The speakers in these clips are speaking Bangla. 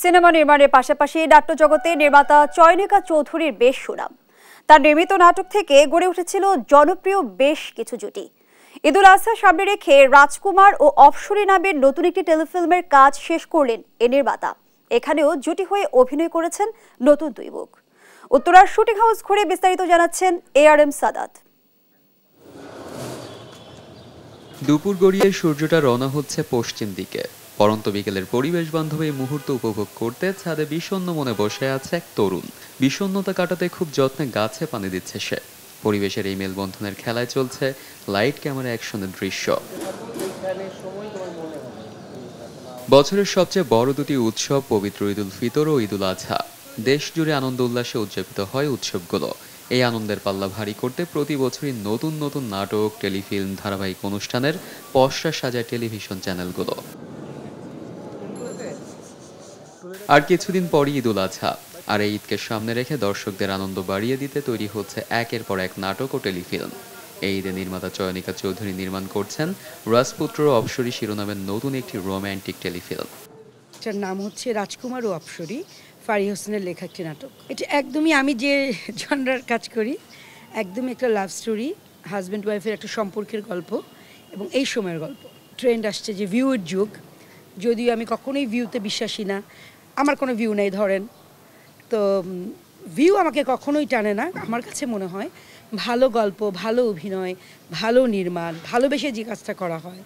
সিনেমা নির্মাণের পাশাপাশি নাট্যজগতে নির্মাতা চয়নিকা চৌধুরীর বেশ সুনাম। তার নির্মিত নাটক থেকে গড়ে উঠেছিল জনপ্রিয় বেশ কিছু জুটি। ঈদুল আজহা সামনে রেখে রাজকুমার ও অপসরী নামের নতুন একটি টেলিফিল্মের কাজ শেষ করলেন এ নির্মাতা। এখানেও জুটি হয়ে অভিনয় করেছেন নতুন দুই মুখ। উত্তরার শুটিং হাউস ঘুরে বিস্তারিত জানাচ্ছেন ARM সাদাত। দুপুর গড়িয়ে সূর্যটা রওনা হচ্ছে পশ্চিম দিকে। পরন্ত বিকেলের পরিবেশ বান্ধব এই মুহূর্ত উপভোগ করতে ছাদে বিষণ্ণ মনে বসে আছে এক তরুণ। বিষণ্ণতা কাটাতে খুব যত্নে গাছে পানি দিচ্ছে সে। পরিবেশের এই মেলবন্ধনের খেলায় চলছে লাইট ক্যামেরা অ্যাকশনের দৃশ্য। বছরের সবচেয়ে বড় দুটি উৎসব পবিত্র ঈদুল ফিতর ও ঈদুল আজহা। দেশ জুড়ে আনন্দ উল্লাসে উদযাপিত হয় উৎসবগুলো। এই আনন্দের পাল্লা ভারী করতে প্রতি বছরই নতুন নতুন নাটক, টেলিফিল্ম, ধারাবাহিক অনুষ্ঠানের পসরা সাজায় টেলিভিশন চ্যানেলগুলো। আর কিছুদিন পরই ঈদুল আজহা, আর এই ঈদকে সামনে রেখে দর্শকদের আনন্দ বাড়িয়ে দিতে তৈরি হচ্ছে একের পর এক নাটক ও টেলিফিল্ম। এই ঈদে নির্মাতা চয়নিকা চৌধুরী নির্মাণ করছেন রাজপুত্র ও অপসরী শিরোনামের নতুন একটি রোমান্টিক টেলিফিল্ম। এটার নাম হচ্ছে রাজকুমার ও অপসরী, ফারি হোসেনের লেখা একটি নাটক। এটা একদমই আমি যে জনরার কাজ করি, একদমই একটা লাভ স্টোরি, হাজব্যান্ড ওয়াইফের একটা সম্পর্কের গল্প এবং এই সময়ের গল্প। ট্রেন্ড আসছে যে ভিউয়ের যুগ, যদিও আমি কখনোই ভিউতে বিশ্বাসী না, আমার কোনো ভিউ নেই ধরেন, তো ভিউ আমাকে কখনোই টানে না। আমার কাছে মনে হয় ভালো গল্প, ভালো অভিনয়, ভালো নির্মাণ, ভালোবেসে যে কাজটা করা হয়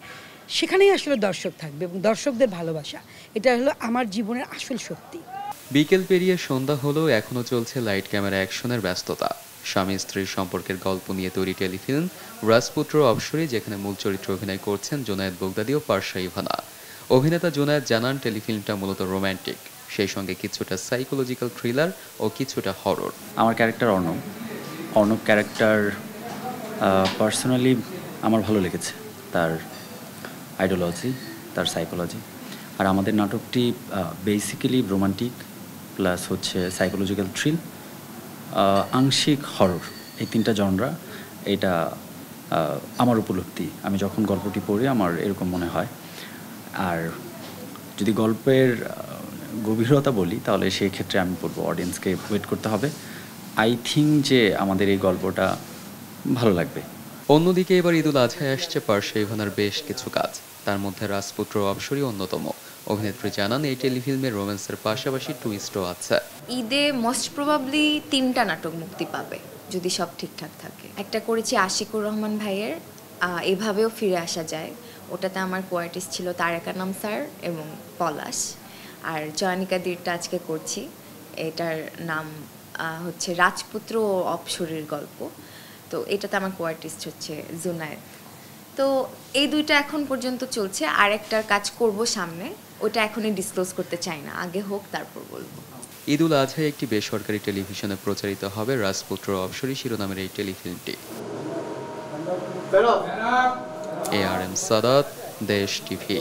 সেখানেই আসলে দর্শক থাকবে এবং দর্শকদের ভালোবাসা, এটা হলো আমার জীবনের আসল শক্তি। বিকেল পেরিয়ে সন্ধ্যা হলেও এখনো চলছে লাইট ক্যামেরা অ্যাকশনের ব্যস্ততা। স্বামী স্ত্রীর সম্পর্কের গল্প নিয়ে তৈরি টেলিফিল্ম রাজপুত্র অপসরী, যেখানে মূল চরিত্রে অভিনয় করছেন জুনায়েদ বগদাদি ও পারশা ইভানা। অভিনেতা জুনায়েদ জানান টেলিফিল্মটা মূলত রোমান্টিক, সেই সঙ্গে কিছুটা সাইকোলজিক্যাল থ্রিলার ও কিছুটা হরর। আমার ক্যারেক্টার অর্ণব ক্যারেক্টার পার্সোনালি আমার ভালো লেগেছে, তার আইডিওলজি, তার সাইকোলজি। আর আমাদের নাটকটি বেসিক্যালি রোমান্টিক প্লাস হচ্ছে সাইকোলজিক্যাল থ্রিল, আংশিক হরর, এই তিনটা জনরা। এটা আমার উপলব্ধি, আমি যখন গল্পটি পড়ি আমার এরকম মনে হয়। আর যদি গল্পের গভীরতা বলি তাহলে সেই ক্ষেত্রে আমি বলবো অডিয়েন্সকে ওয়েট করতে হবে। আই থিঙ্ক যে আমাদের এই গল্পটা ভালো লাগবে। অন্যদিকে এবার ঈদুল আজহায় আসছে পারশা ইভানার বেশ কিছু কাজ, তার মধ্যে রাজপুত্র অপসরী অন্যতম। অভিনেত্রী জানান এই টেলিফিল্মের রোম্যান্সের পাশাপাশি টুইস্টও আছে। ঈদে মোস্ট প্রবাবলি 3টা নাটক মুক্তি পাবে যদি সব ঠিকঠাক থাকে। একটা করেছি আশিকুর রহমান ভাইয়ের এভাবেও ফিরে আসা যায়, ওটাতে আমার কোয়ার্টিস্ট ছিল তারেকানাম স্যার এবং পলাশ। আর চয়নিকা দিরটা আজকে করছি, এটার নাম হচ্ছে রাজপুত্র ও অপসরীর গল্প। তো এটাতে আমার কোয়ার্টিস্ট হচ্ছে জুনায়েদ। তো এই দুইটা এখন পর্যন্ত চলছে, আর একটার কাজ করব সামনে, ওটা এখনই ডিসক্লোজ করতে চাই না, আগে হোক তারপর বলবো। ঈদুল আজহায় একটি বেসরকারি টেলিভিশনে প্রচারিত হবে রাজপুত্র অপসরী শিরোনামের এই টেলিফিল্মটি। ARM সাদাত, দেশ টিভি।